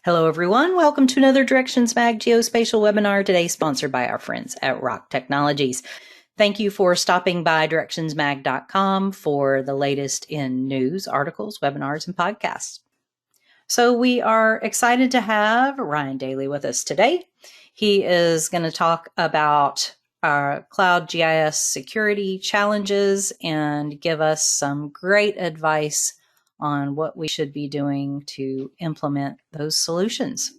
Hello, everyone. Welcome to another Directions Mag Geospatial webinar, today sponsored by our friends at Rock Technologies. Thank you for stopping by directionsmag.com for the latest in news, articles, webinars, and podcasts. So we are excited to have Ryan Daly with us today. He is going to talk about our cloud GIS security challenges and give us some great advice on what we should be doing to implement those solutions.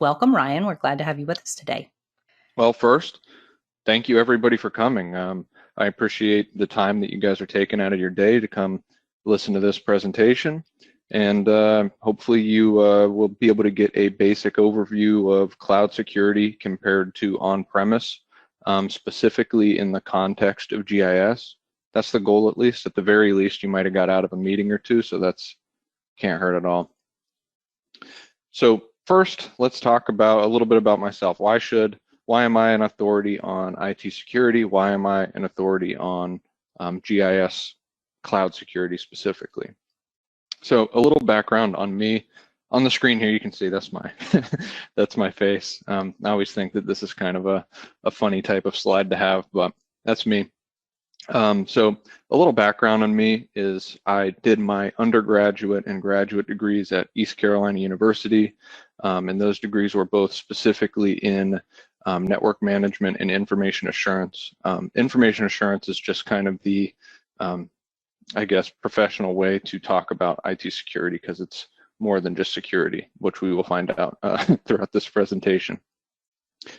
Welcome, Ryan. We're glad to have you with us today. Well, first, thank you everybody for coming. I appreciate the time that you guys are taking out of your day to come listen to this presentation. And hopefully you will be able to get a basic overview of cloud security compared to on-premise, specifically in the context of GIS. That's the goal, at least. At the very least, you might have got out of a meeting or two, so that's can't hurt at all. So first, let's talk about a little bit about myself. Why am I an authority on IT security? Why am I an authority on GIS cloud security specifically? So a little background on me. On the screen here, you can see that's my that's my face. I always think that this is kind of a funny type of slide to have, but that's me. So a little background on me is I did my undergraduate and graduate degrees at East Carolina University, and those degrees were both specifically in network management and information assurance. Information assurance is just kind of the, I guess, professional way to talk about IT security because it's more than just security, which we will find out throughout this presentation.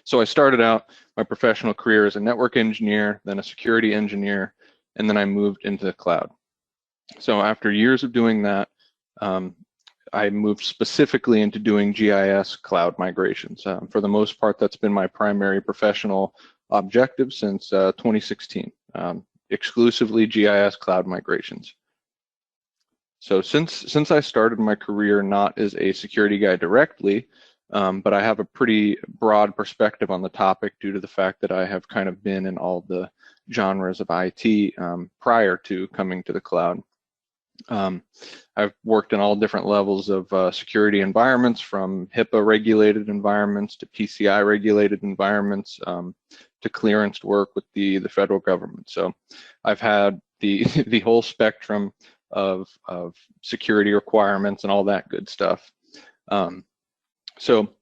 So I started out my professional career as a network engineer, then a security engineer, and then I moved into the cloud. So after years of doing that, I moved specifically into doing GIS cloud migrations. For the most part, that's been my primary professional objective since 2016, exclusively GIS cloud migrations. So since I started my career not as a security guy directly, but I have a pretty broad perspective on the topic due to the fact that I have kind of been in all the genres of IT prior to coming to the cloud. I've worked in all different levels of security environments, from HIPAA regulated environments to PCI regulated environments to clearanced work with the federal government. So I've had the whole spectrum of security requirements and all that good stuff. So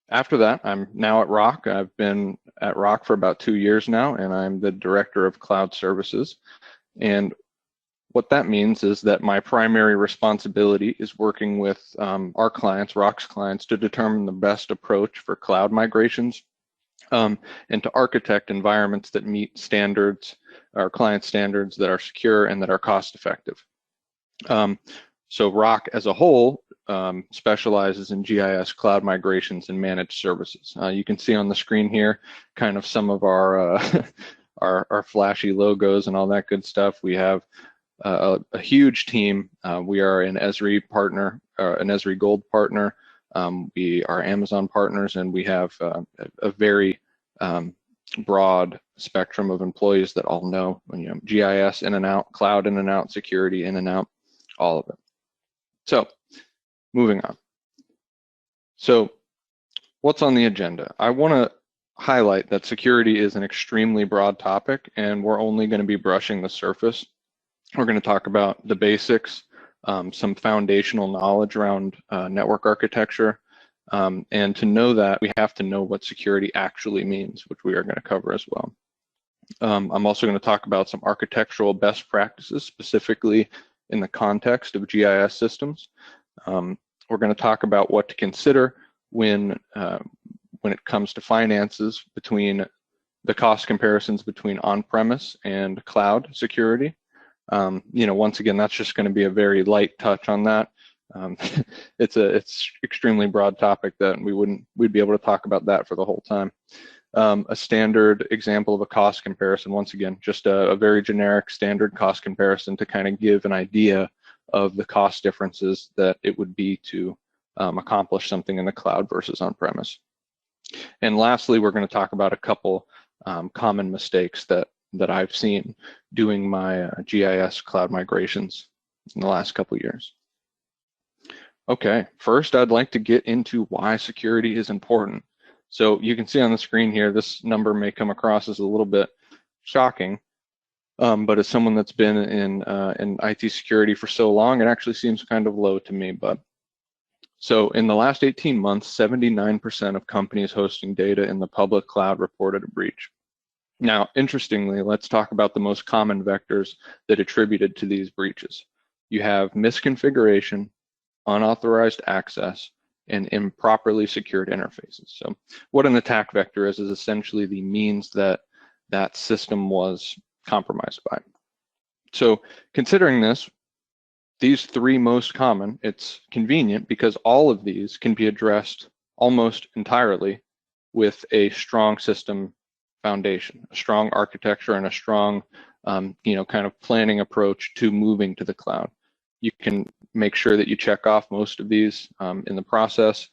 after that, I'm now at Rock. I've been at Rock for about 2 years now, and I'm the director of cloud services. And what that means is that my primary responsibility is working with our clients, Rock's clients, to determine the best approach for cloud migrations and to architect environments that meet standards, our client standards that are secure and that are cost effective. So Rock as a whole specializes in GIS cloud migrations and managed services. You can see on the screen here kind of some of our our flashy logos and all that good stuff. We have a huge team. We are an Esri partner, an Esri Gold partner. We are Amazon partners, and we have a very broad spectrum of employees that all know, GIS in and out, cloud in and out, security in and out, all of it. So moving on. So what's on the agenda? I want to highlight that security is an extremely broad topic, and we're only going to be brushing the surface. We're going to talk about the basics, some foundational knowledge around network architecture, and to know that, we have to know what security actually means, which we are going to cover as well. I'm also going to talk about some architectural best practices, specifically in the context of GIS systems. We're going to talk about what to consider when it comes to finances, between the cost comparisons between on-premise and cloud security. Once again, that's just going to be a very light touch on that. It's extremely broad topic that we'd be able to talk about that for the whole time. A standard example of a cost comparison, once again, just a very generic standard cost comparison to kind of give an idea of the cost differences that it would be to accomplish something in the cloud versus on-premise. And lastly, we're going to talk about a couple common mistakes that I've seen doing my GIS cloud migrations in the last couple of years. Okay, first I'd like to get into why security is important. So you can see on the screen here, this number may come across as a little bit shocking, but as someone that's been in IT security for so long, it actually seems kind of low to me. But so in the last 18 months, 79% of companies hosting data in the public cloud reported a breach. Now, interestingly, let's talk about the most common vectors that attributed to these breaches. You have misconfiguration, unauthorized access, and improperly secured interfaces. So what an attack vector is essentially the means that that system was compromised by. So considering this, these three most common, it's convenient because all of these can be addressed almost entirely with a strong system foundation, a strong architecture, and a strong, kind of planning approach to moving to the cloud. You can make sure that you check off most of these in the process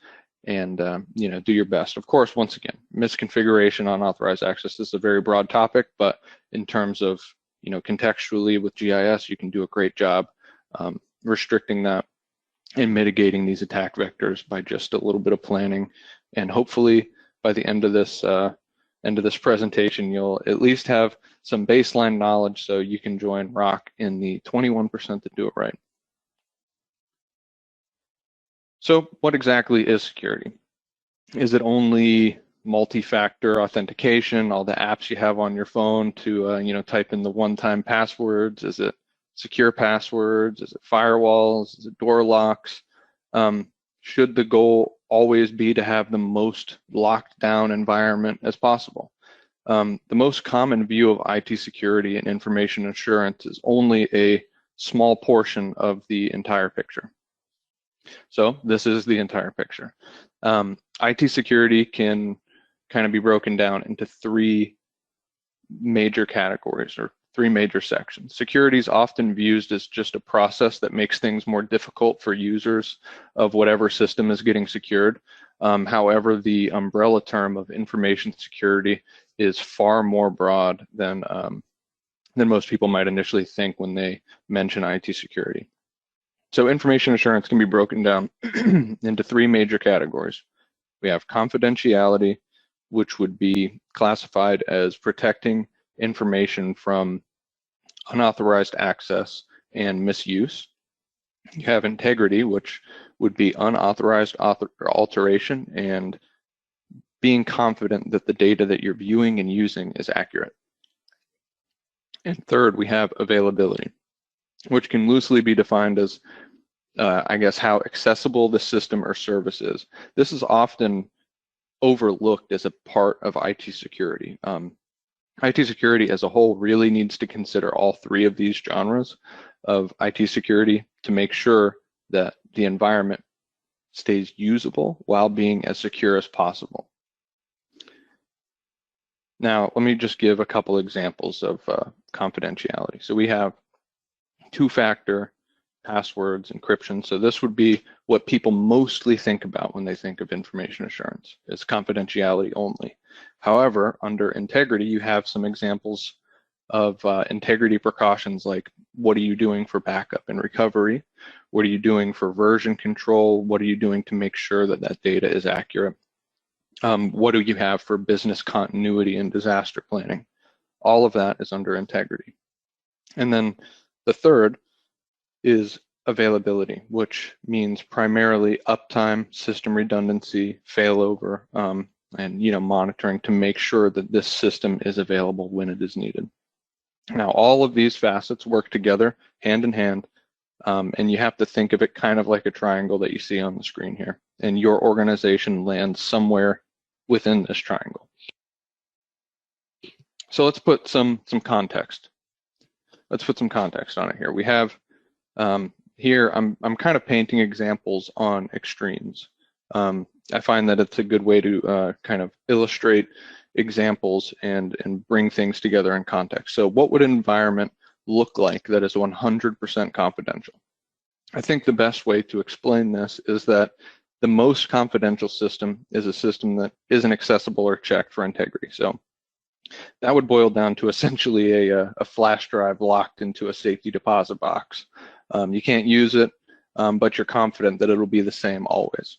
and do your best. Of course, once again, misconfiguration, unauthorized access is a very broad topic, but in terms of contextually with GIS, you can do a great job restricting that and mitigating these attack vectors by just a little bit of planning. And hopefully by the end of this presentation, you'll at least have some baseline knowledge so you can join ROC in the 21% that do it right. So what exactly is security? Is it only multi-factor authentication, all the apps you have on your phone to type in the one-time passwords? Is it secure passwords? Is it firewalls? Is it door locks? Should the goal always be to have the most locked down environment as possible? The most common view of IT security and information assurance is only a small portion of the entire picture. So this is the entire picture. IT security can kind of be broken down into three major categories or three major sections. Security is often viewed as just a process that makes things more difficult for users of whatever system is getting secured. However, the umbrella term of information security is far more broad than most people might initially think when they mention IT security. So information assurance can be broken down into three major categories. We have confidentiality, which would be classified as protecting information from unauthorized access and misuse. You have integrity, which would be unauthorized alteration and being confident that the data that you're viewing and using is accurate. And third, we have availability, which can loosely be defined as, how accessible the system or service is. This is often overlooked as a part of IT security. IT security as a whole really needs to consider all three of these genres of IT security to make sure that the environment stays usable while being as secure as possible. Now, let me just give a couple examples of confidentiality. So we have two-factor passwords, encryption. So this would be what people mostly think about when they think of information assurance, is confidentiality only. However, under integrity, you have some examples of integrity precautions, like what are you doing for backup and recovery? What are you doing for version control? What are you doing to make sure that that data is accurate? What do you have for business continuity and disaster planning? All of that is under integrity. And then the third is availability, which means primarily uptime, system redundancy, failover, and monitoring to make sure that this system is available when it is needed. Now, all of these facets work together hand in hand, and you have to think of it kind of like a triangle that you see on the screen here, and your organization lands somewhere within this triangle. So let's put some context. Let's put some context on it here. We have here, I'm kind of painting examples on extremes. I find that it's a good way to kind of illustrate examples and bring things together in context. So what would an environment look like that is 100% confidential? I think the best way to explain this is that the most confidential system is a system that isn't accessible or checked for integrity. So that would boil down to essentially a flash drive locked into a safety deposit box. You can't use it. but you're confident that it'll be the same always.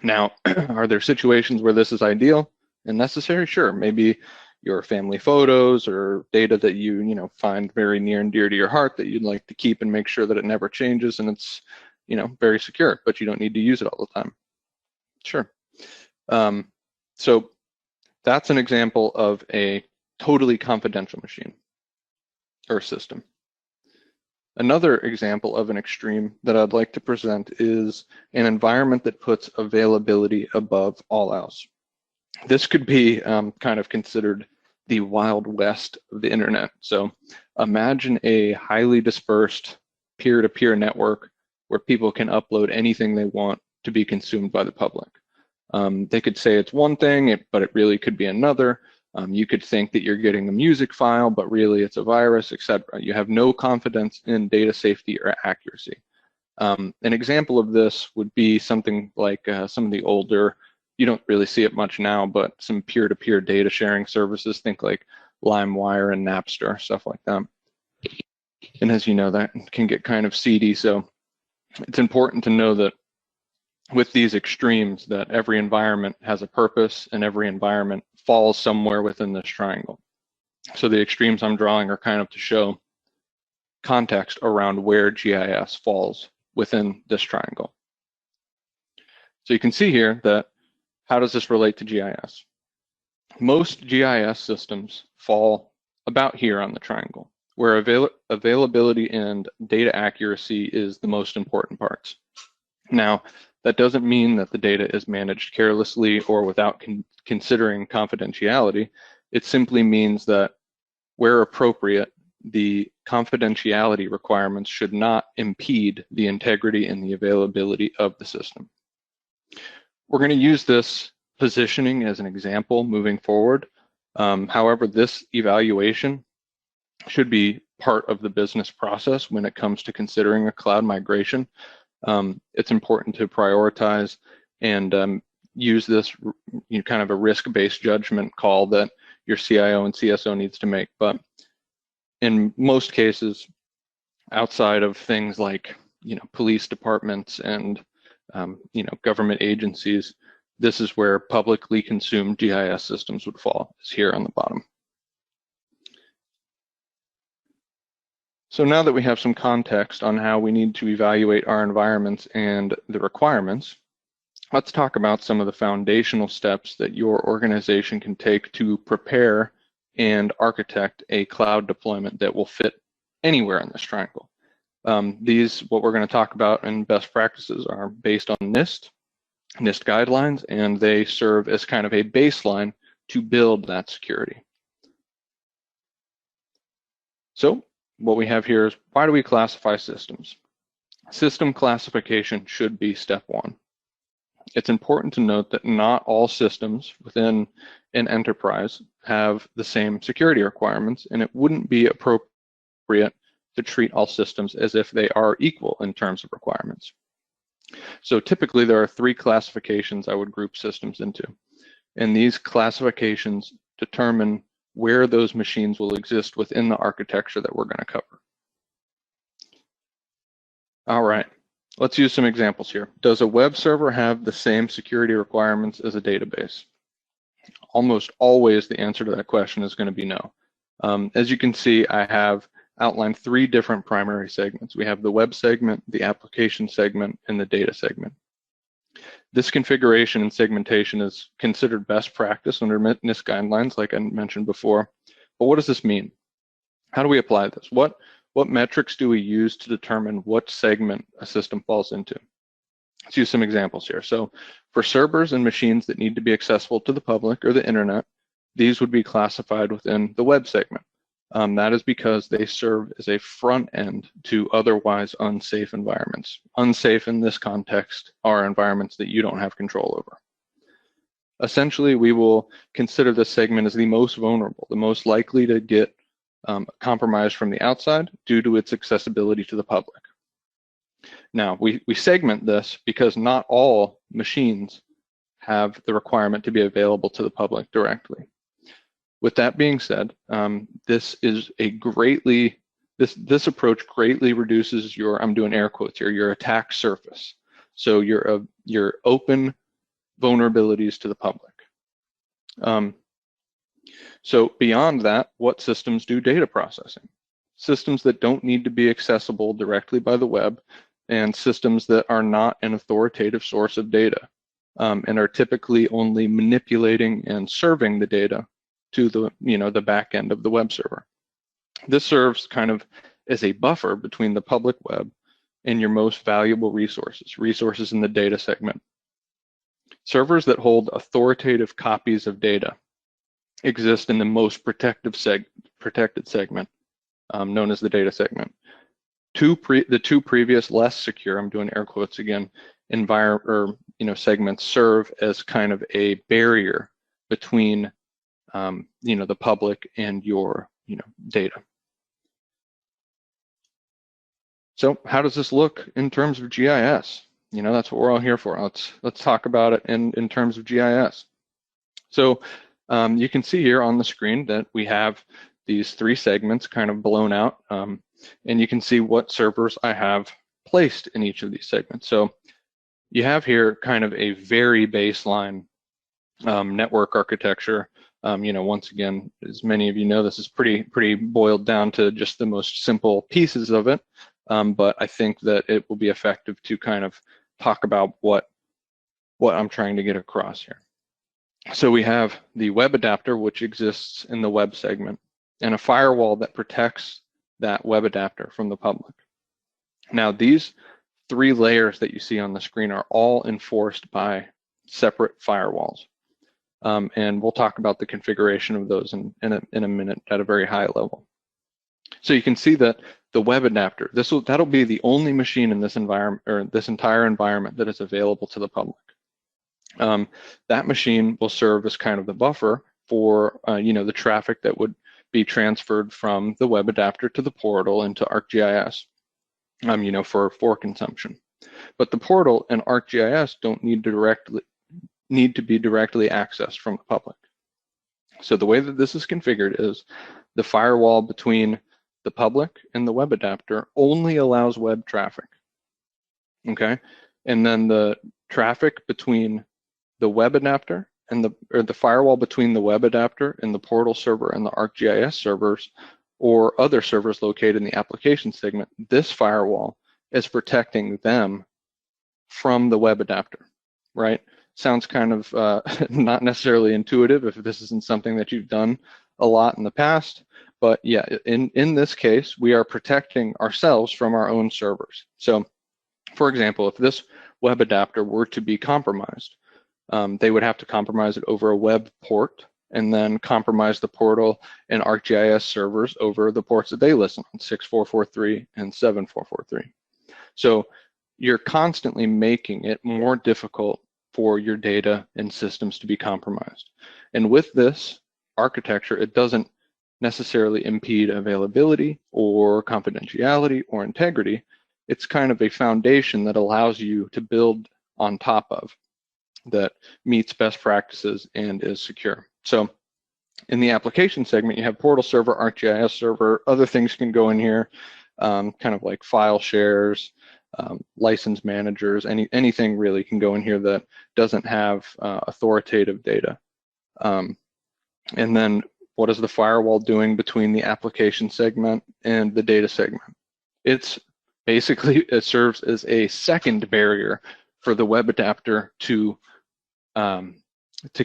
Now, are there situations where this is ideal and necessary? Sure, maybe your family photos or data that you find very near and dear to your heart that you'd like to keep and make sure that it never changes and it's very secure, but you don't need to use it all the time. Sure. So that's an example of a totally confidential machine or system. Another example of an extreme that I'd like to present is an environment that puts availability above all else. This could be kind of considered the Wild West of the internet. So imagine a highly dispersed peer-to-peer network where people can upload anything they want to be consumed by the public. They could say it's one thing, but it really could be another. You could think that you're getting a music file, but really it's a virus, etc. You have no confidence in data safety or accuracy. An example of this would be something like some of the older, you don't really see it much now, but some peer-to-peer data sharing services, think like LimeWire and Napster, stuff like that. And as you know, that can get kind of seedy, so it's important to know that with these extremes that every environment has a purpose and every environment falls somewhere within this triangle. So the extremes I'm drawing are kind of to show context around where GIS falls within this triangle. So you can see here that how does this relate to GIS? Most GIS systems fall about here on the triangle, where availability and data accuracy is the most important parts. Now, that doesn't mean that the data is managed carelessly or without considering confidentiality. It simply means that where appropriate, the confidentiality requirements should not impede the integrity and the availability of the system. We're going to use this positioning as an example moving forward. However, this evaluation should be part of the business process when it comes to considering a cloud migration. It's important to prioritize and use this kind of a risk-based judgment call that your CIO and CSO needs to make. But in most cases, outside of things like police departments and government agencies, this is where publicly consumed GIS systems would fall, is here on the bottom. So now that we have some context on how we need to evaluate our environments and the requirements, let's talk about some of the foundational steps that your organization can take to prepare and architect a cloud deployment that will fit anywhere in this triangle. What we're going to talk about in best practices are based on NIST guidelines, and they serve as kind of a baseline to build that security. So what we have here is, why do we classify systems? System classification should be step one. It's important to note that not all systems within an enterprise have the same security requirements, and it wouldn't be appropriate to treat all systems as if they are equal in terms of requirements. So typically there are three classifications I would group systems into, and these classifications determine where those machines will exist within the architecture that we're going to cover. All right, let's use some examples here. Does a web server have the same security requirements as a database? Almost always the answer to that question is going to be no. As you can see, I have outlined three different primary segments. We have the web segment, the application segment, and the data segment. This configuration and segmentation is considered best practice under NIST guidelines, like I mentioned before. But what does this mean? How do we apply this? What metrics do we use to determine what segment a system falls into? Let's use some examples here. So for servers and machines that need to be accessible to the public or the internet, these would be classified within the web segment. That is because they serve as a front end to otherwise unsafe environments. Unsafe in this context are environments that you don't have control over. Essentially, we will consider this segment as the most vulnerable, the most likely to get compromised from the outside due to its accessibility to the public. Now, we segment this because not all machines have the requirement to be available to the public directly. With that being said, this is a greatly This approach greatly reduces your, I'm doing air quotes here, your attack surface. So your open vulnerabilities to the public. So beyond that, what systems do data processing? Systems that don't need to be accessible directly by the web, and systems that are not an authoritative source of data, and are typically only manipulating and serving the data to the, the back end of the web server. This serves kind of as a buffer between the public web and your most valuable resources in the data segment. Servers that hold authoritative copies of data exist in the most protected segment, known as the data segment. The two previous less secure, I'm doing air quotes again, segments serve as kind of a barrier between the public and your data. So how does this look in terms of GIS? That's what we're all here for. Let's talk about it in terms of GIS. So you can see here on the screen that we have these three segments kind of blown out, and you can see what servers I have placed in each of these segments. So you have here kind of a very baseline network architecture. Once again, as many of you know, this is pretty boiled down to just the most simple pieces of it, but I think that it will be effective to kind of talk about what I'm trying to get across here. So we have the web adapter, which exists in the web segment, and a firewall that protects that web adapter from the public. Now, these three layers that you see on the screen are all enforced by separate firewalls. And we'll talk about the configuration of those in a minute at a very high level. So you can see that the web adapter, that'll be the only machine in this environment, or this entire environment, that is available to the public. That machine will serve as kind of the buffer for the traffic that would be transferred from the web adapter to the portal into ArcGIS, for consumption. But the portal and ArcGIS don't need to be directly accessed from the public. So the way that this is configured is the firewall between the public and the web adapter only allows web traffic. Okay, and then the traffic between the web adapter and the firewall between the web adapter and the portal server and the ArcGIS servers or other servers located in the application segment, this firewall is protecting them from the web adapter, right? Sounds kind of not necessarily intuitive if this isn't something that you've done a lot in the past, but yeah, in this case, we are protecting ourselves from our own servers. So, for example, if this web adapter were to be compromised, they would have to compromise it over a web port and then compromise the portal and ArcGIS servers over the ports that they listen on, 6443 and 7443. So you're constantly making it more difficult for your data and systems to be compromised. And with this architecture, it doesn't necessarily impede availability or confidentiality or integrity. It's kind of a foundation that allows you to build on top of, that meets best practices and is secure. So in the application segment, you have portal server, ArcGIS server, other things can go in here, kind of like file shares, license managers, anything really can go in here that doesn't have authoritative data. And then what is the firewall doing between the application segment and the data segment? It serves as a second barrier for the web adapter to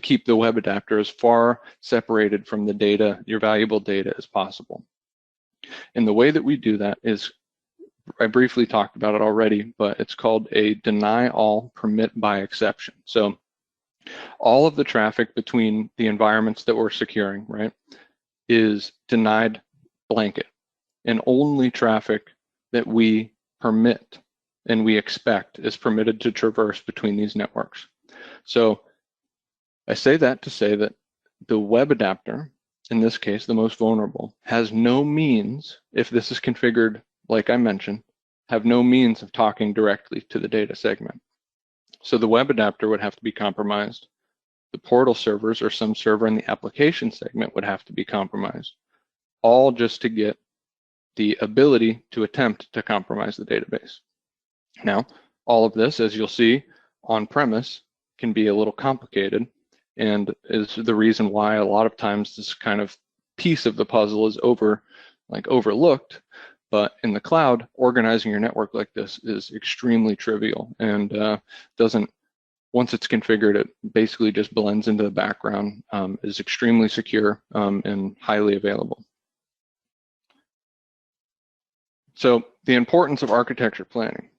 keep the web adapter as far separated from the data, your valuable data, as possible. And the way that we do that is, I briefly talked about it already, but it's called a deny all permit by exception. So all of the traffic between the environments that we're securing, right, is denied blanket, and only traffic that we permit and we expect is permitted to traverse between these networks. So I say that to say that the web adapter, in this case, the most vulnerable, has no means, if this is configured like I mentioned, have no means of talking directly to the data segment. So the web adapter would have to be compromised. The portal servers or some server in the application segment would have to be compromised, all just to get the ability to attempt to compromise the database. Now, all of this, as you'll see, on-premise can be a little complicated, and is the reason why a lot of times this kind of piece of the puzzle is overlooked. But in the cloud, organizing your network like this is extremely trivial, and once it's configured, it basically just blends into the background, is extremely secure, and highly available. So the importance of architecture planning.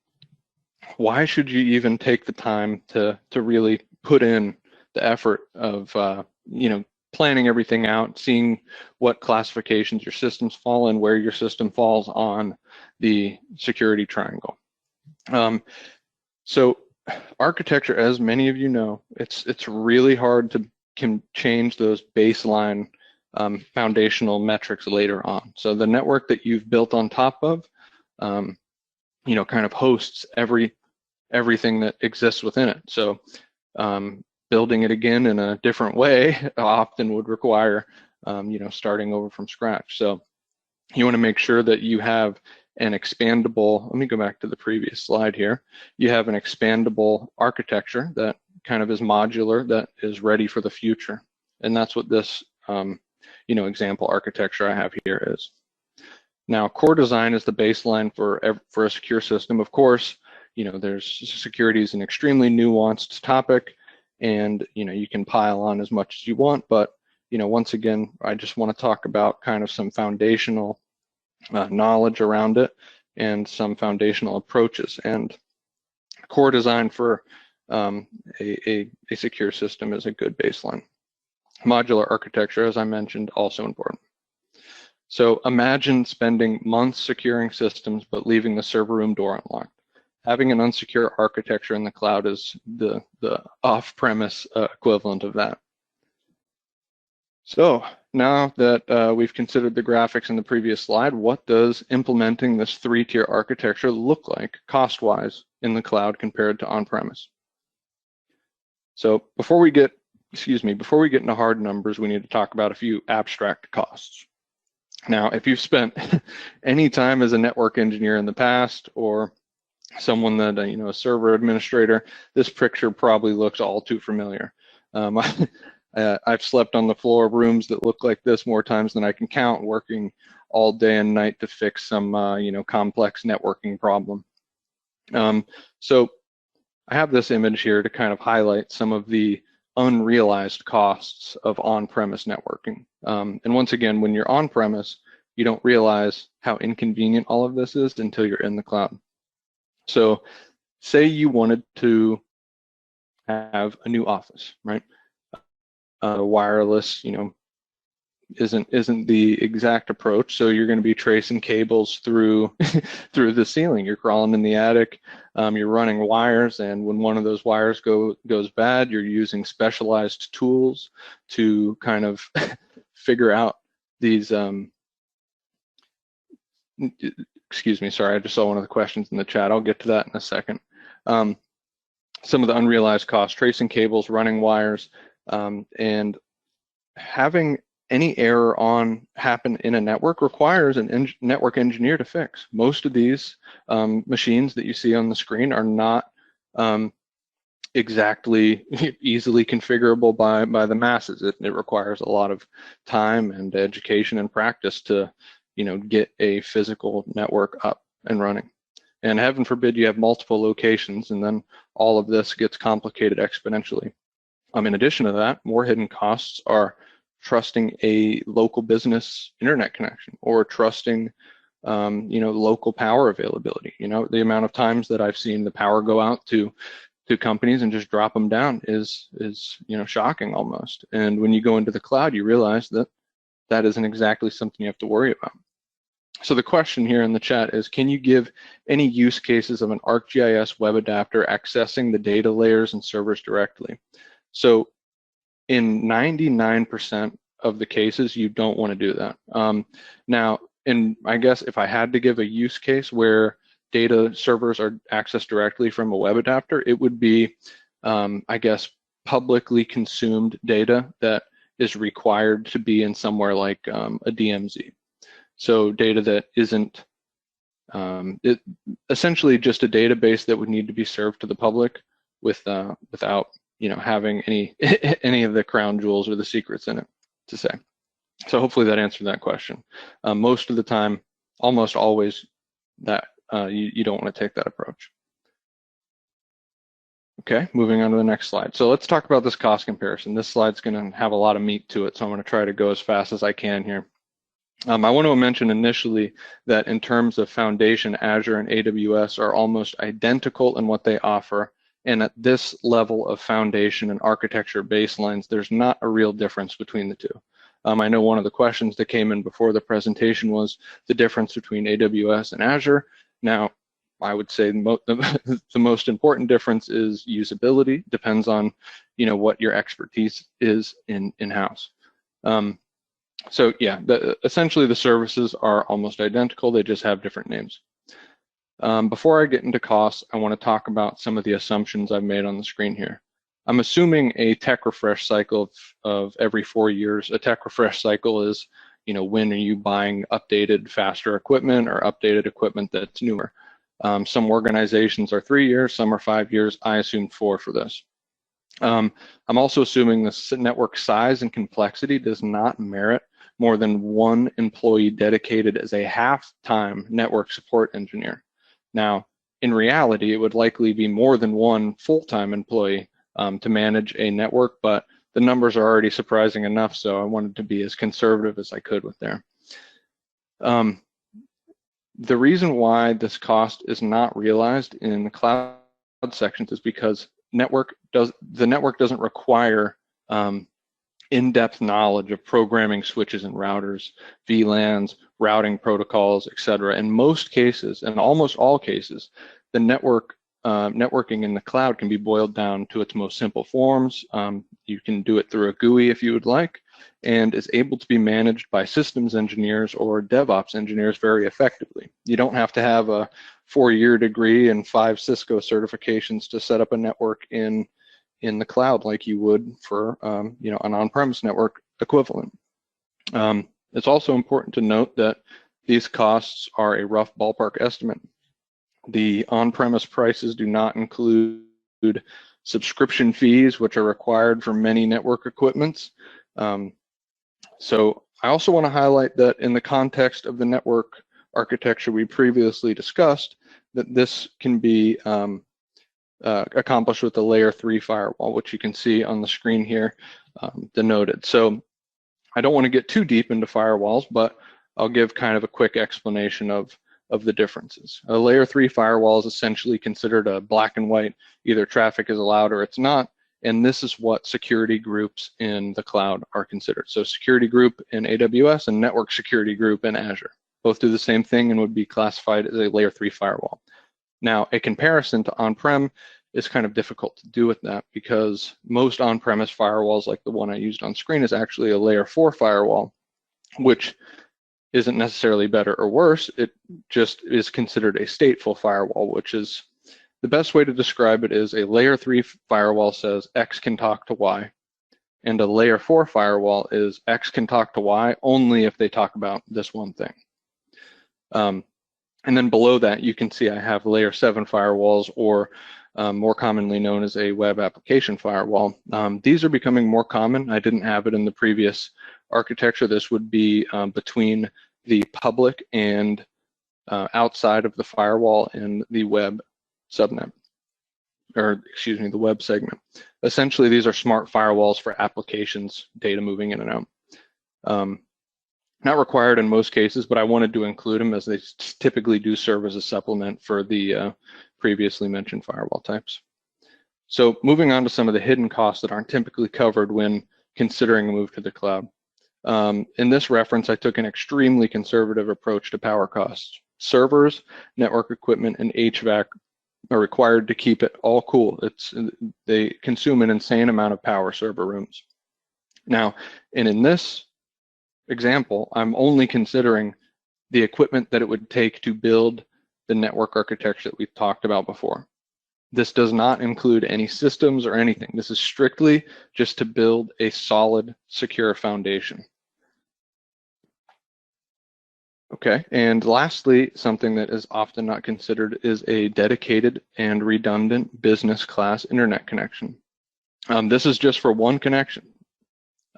Why should you even take the time to really put in the effort of planning everything out, seeing what classifications your systems fall in, where your system falls on the security triangle? So architecture, as many of you know, it's really hard to change those baseline foundational metrics later on. So the network that you've built on top of, kind of hosts everything that exists within it. So building it again in a different way often would require, starting over from scratch. So you want to make sure that you have an expandable, let me go back to the previous slide here. You have an expandable architecture that kind of is modular, that is ready for the future. And that's what this, example architecture I have here is. Now, core design is the baseline for a secure system. Of course, security is an extremely nuanced topic, and you can pile on as much as you want, but once again, I just want to talk about kind of some foundational knowledge around it and some foundational approaches. And core design for a secure system is a good baseline. Modular architecture, as I mentioned, also important. So imagine spending months securing systems but leaving the server room door unlocked. Having an unsecure architecture in the cloud is the off-premise equivalent of that. So now that we've considered the graphics in the previous slide, what does implementing this 3-tier architecture look like cost-wise in the cloud compared to on-premise? So before we get into hard numbers, we need to talk about a few abstract costs. Now, if you've spent any time as a network engineer in the past, or someone that, a server administrator, this picture probably looks all too familiar. I've slept on the floor of rooms that look like this more times than I can count, working all day and night to fix some, complex networking problem. So I have this image here to kind of highlight some of the unrealized costs of on-premise networking. And once again, when you're on-premise, you don't realize how inconvenient all of this is until you're in the cloud. So say you wanted to have a new office, right? Wireless, isn't the exact approach. So you're going to be tracing cables through through the ceiling. You're crawling in the attic. You're running wires, and when one of those wires goes bad, you're using specialized tools to kind of figure out these. Excuse me, sorry, I just saw one of the questions in the chat. I'll get to that in a second. Some of the unrealized costs: tracing cables, running wires, and having any error happen in a network requires a network engineer to fix. Most of these machines that you see on the screen are not exactly easily configurable by the masses. It requires a lot of time and education and practice to get a physical network up and running. And heaven forbid you have multiple locations, and then all of this gets complicated exponentially. In addition to that, more hidden costs are trusting a local business internet connection, or trusting local power availability. The amount of times that I've seen the power go out to companies and just drop them down is shocking almost. And when you go into the cloud, you realize that isn't exactly something you have to worry about. So the question here in the chat is, can you give any use cases of an ArcGIS web adapter accessing the data layers and servers directly? So in 99% of the cases, you don't want to do that. Now, I guess if I had to give a use case where data servers are accessed directly from a web adapter, it would be, I guess, publicly consumed data that is required to be in somewhere like a DMZ. So data that isn't essentially just a database that would need to be served to the public without having any any of the crown jewels or the secrets in it to say. So hopefully that answered that question. Most of the time, almost always, that you don't want to take that approach. Okay, moving on to the next slide. So let's talk about this cost comparison. This slide's going to have a lot of meat to it, so I'm going to try to go as fast as I can here. I want to mention initially that in terms of foundation, Azure and AWS are almost identical in what they offer. And at this level of foundation and architecture baselines, there's not a real difference between the two. I know one of the questions that came in before the presentation was the difference between AWS and Azure. Now, I would say the most important difference is usability. Depends on, what your expertise is in-house. So yeah, essentially the services are almost identical. They just have different names. Before I get into costs, I want to talk about some of the assumptions I've made on the screen here. I'm assuming a tech refresh cycle of every 4 years. A tech refresh cycle is, when are you buying updated, faster equipment or updated equipment that's newer. Some organizations are 3 years, some are 5 years. I assume 4 for this. I'm also assuming the network size and complexity does not merit more than 1 employee dedicated as a half-time network support engineer. Now, in reality, it would likely be more than 1 full-time employee to manage a network, but the numbers are already surprising enough, so I wanted to be as conservative as I could with there. The reason why this cost is not realized in the cloud sections is because the network doesn't require in-depth knowledge of programming switches and routers, VLANs, routing protocols, etc. In most cases, and almost all cases, the networking in the cloud can be boiled down to its most simple forms. You can do it through a GUI if you would like, and is able to be managed by systems engineers or DevOps engineers very effectively. You don't have to have a 4-year degree and 5 Cisco certifications to set up a network in the cloud like you would for an on-premise network equivalent. It's also important to note that these costs are a rough ballpark estimate. The on-premise prices do not include subscription fees, which are required for many network equipments. So I also want to highlight that in the context of the network architecture we previously discussed, that this can be accomplished with the layer 3 firewall, which you can see on the screen here denoted. So I don't want to get too deep into firewalls, but I'll give kind of a quick explanation of the differences. A layer 3 firewall is essentially considered a black and white, either traffic is allowed or it's not, and this is what security groups in the cloud are considered. So security group in AWS and network security group in Azure. Both do the same thing and would be classified as a layer 3 firewall. Now, a comparison to on-prem is kind of difficult to do with that because most on-premise firewalls, like the one I used on screen, is actually a layer 4 firewall, which isn't necessarily better or worse. It just is considered a stateful firewall, which is the best way to describe it is a layer 3 firewall says X can talk to Y, and a layer 4 firewall is X can talk to Y only if they talk about this one thing. And then below that, you can see I have layer 7 firewalls, or more commonly known as a web application firewall. These are becoming more common. I didn't have it in the previous architecture. This would be between the public and outside of the firewall and the web subnet, or excuse me, the web segment. Essentially, these are smart firewalls for applications, data moving in and out. Not required in most cases, but I wanted to include them as they typically do serve as a supplement for the previously mentioned firewall types. So moving on to some of the hidden costs that aren't typically covered when considering a move to the cloud. In this reference, I took an extremely conservative approach to power costs. Servers, network equipment, and HVAC are required to keep it all cool. They consume an insane amount of power, server rooms. Now, and in this example, I'm only considering the equipment that it would take to build the network architecture that we've talked about before. This does not include any systems or anything. This is strictly just to build a solid, secure foundation. Okay, and lastly, something that is often not considered is a dedicated and redundant business class internet connection. This is just for one connection.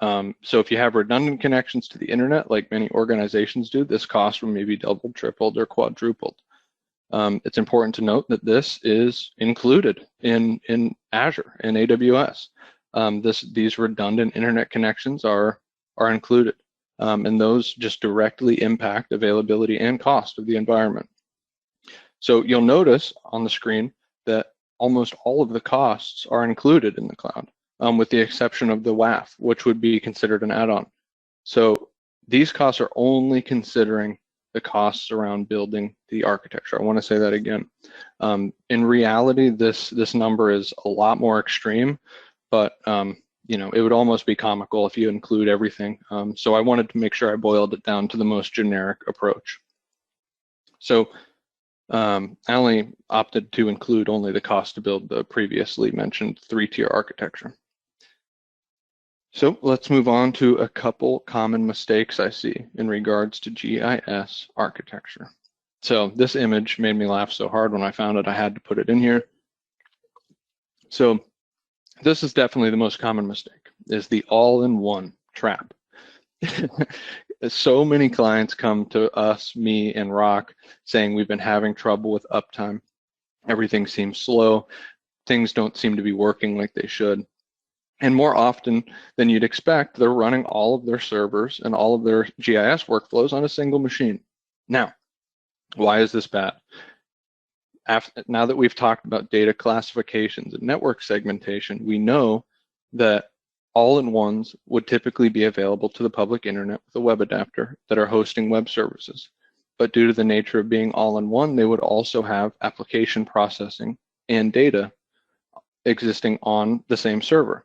So if you have redundant connections to the internet, like many organizations do, this cost will maybe doubled, tripled, or quadrupled. It's important to note that this is included in Azure, in AWS. These redundant internet connections are included. And those just directly impact availability and cost of the environment. So you'll notice on the screen that almost all of the costs are included in the cloud, with the exception of the WAF, which would be considered an add-on. So these costs are only considering the costs around building the architecture. I want to say that again. In reality, this number is a lot more extreme, but it would almost be comical if you include everything. So I wanted to make sure I boiled it down to the most generic approach. So I only opted to include only the cost to build the previously mentioned 3-tier architecture. So let's move on to a couple common mistakes I see in regards to GIS architecture. So this image made me laugh so hard when I found it, I had to put it in here. So this is definitely the most common mistake, is the all-in-one trap. So many clients come to us, me, and Rock saying we've been having trouble with uptime. Everything seems slow. Things don't seem to be working like they should. And more often than you'd expect, they're running all of their servers and all of their GIS workflows on a single machine. Now, why is this bad? Now that we've talked about data classifications and network segmentation, we know that all-in-ones would typically be available to the public internet with a web adapter that are hosting web services. But due to the nature of being all-in-one, they would also have application processing and data existing on the same server.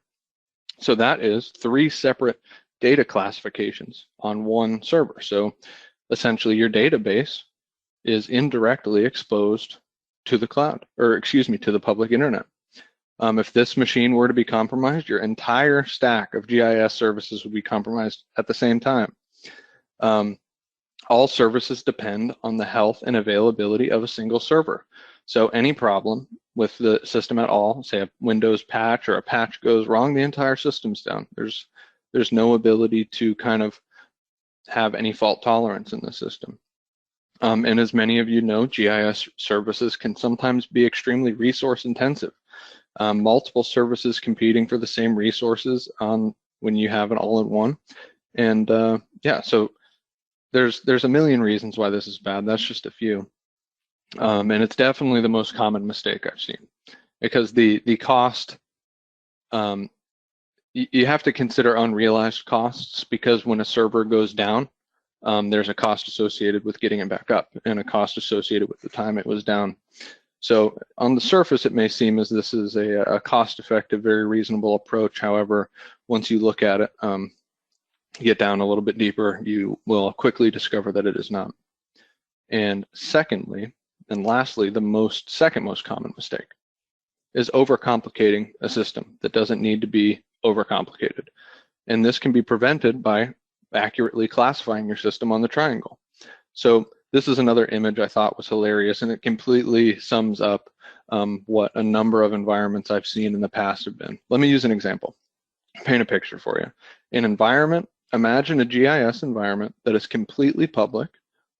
So that is 3 separate data classifications on one server. So essentially your database is indirectly exposed to the cloud, or excuse me, to the public internet. If this machine were to be compromised, your entire stack of GIS services would be compromised at the same time. All services depend on the health and availability of a single server. So any problem with the system at all, say a Windows patch or a patch goes wrong, the entire system's down. There's no ability to kind of have any fault tolerance in the system. And as many of you know, GIS services can sometimes be extremely resource intensive. Multiple services competing for the same resources when you have an all-in-one. And yeah, so there's a million reasons why this is bad. That's just a few. And it's definitely the most common mistake I've seen, because the cost, you have to consider unrealized costs, because when a server goes down, there's a cost associated with getting it back up and a cost associated with the time it was down. So on the surface, it may seem as this is a cost-effective, very reasonable approach. However, once you look at it, get down a little bit deeper, you will quickly discover that it is not. And secondly, and lastly, the second most common mistake is overcomplicating a system that doesn't need to be overcomplicated. And this can be prevented by accurately classifying your system on the triangle. So this is another image I thought was hilarious, and it completely sums up what a number of environments I've seen in the past have been. Let me use an example, paint a picture for you. An environment, imagine a GIS environment that is completely public.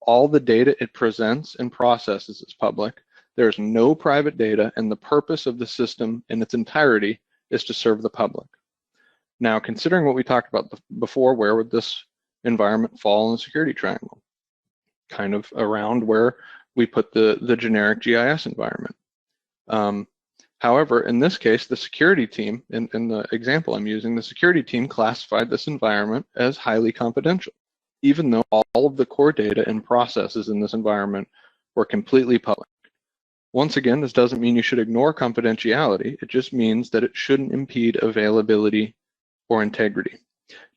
All the data it presents and processes is public. There's no private data, and the purpose of the system in its entirety is to serve the public. Now, considering what we talked about before, where would this environment fall in the security triangle? Kind of around where we put the generic GIS environment. However, in this case, the security team, in the example I'm using, the security team classified this environment as highly confidential, even though all of the core data and processes in this environment were completely public. Once again, this doesn't mean you should ignore confidentiality. It just means that it shouldn't impede availability or integrity.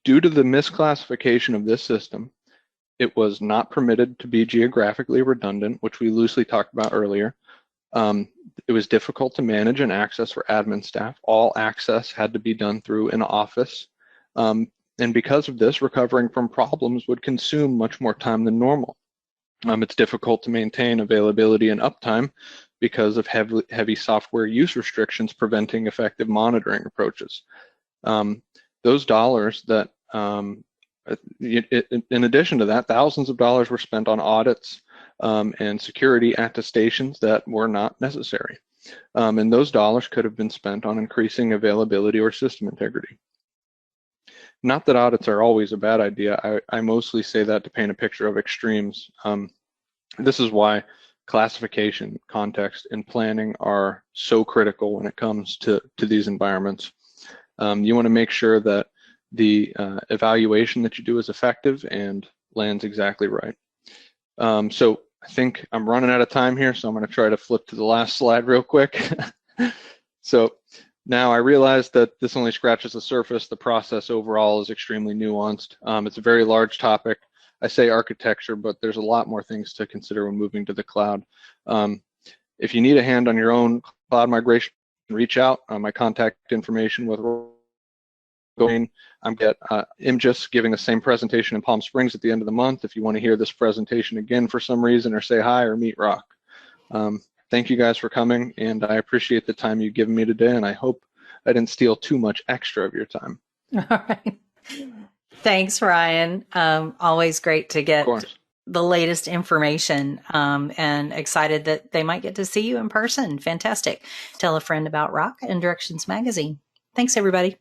Due to the misclassification of this system, it was not permitted to be geographically redundant, which we loosely talked about earlier. It was difficult to manage and access for admin staff. All access had to be done through an office. And because of this, recovering from problems would consume much more time than normal. It's difficult to maintain availability and uptime because of heavy software use restrictions preventing effective monitoring approaches. Those dollars that, in addition to that, thousands of dollars were spent on audits and security attestations that were not necessary. And those dollars could have been spent on increasing availability or system integrity. Not that audits are always a bad idea. I mostly say that to paint a picture of extremes. This is why classification, context, and planning are so critical when it comes to these environments. You want to make sure that the evaluation that you do is effective and lands exactly right. So I think I'm running out of time here, so I'm going to try to flip to the last slide real quick. So now I realize that this only scratches the surface. The process overall is extremely nuanced. It's a very large topic. I say architecture, but there's a lot more things to consider when moving to the cloud. If you need a hand on your own cloud migration, reach out. My contact information with going. I'm at IMGIS giving the same presentation in Palm Springs at the end of the month. If you want to hear this presentation again for some reason, or say hi or meet Rock. Thank you guys for coming, and I appreciate the time you've given me today, and I hope I didn't steal too much extra of your time. All right. Thanks, Ryan. Always great to get the latest information, and excited that they might get to see you in person. Fantastic. Tell a friend about Rock and Directions Magazine. Thanks, everybody.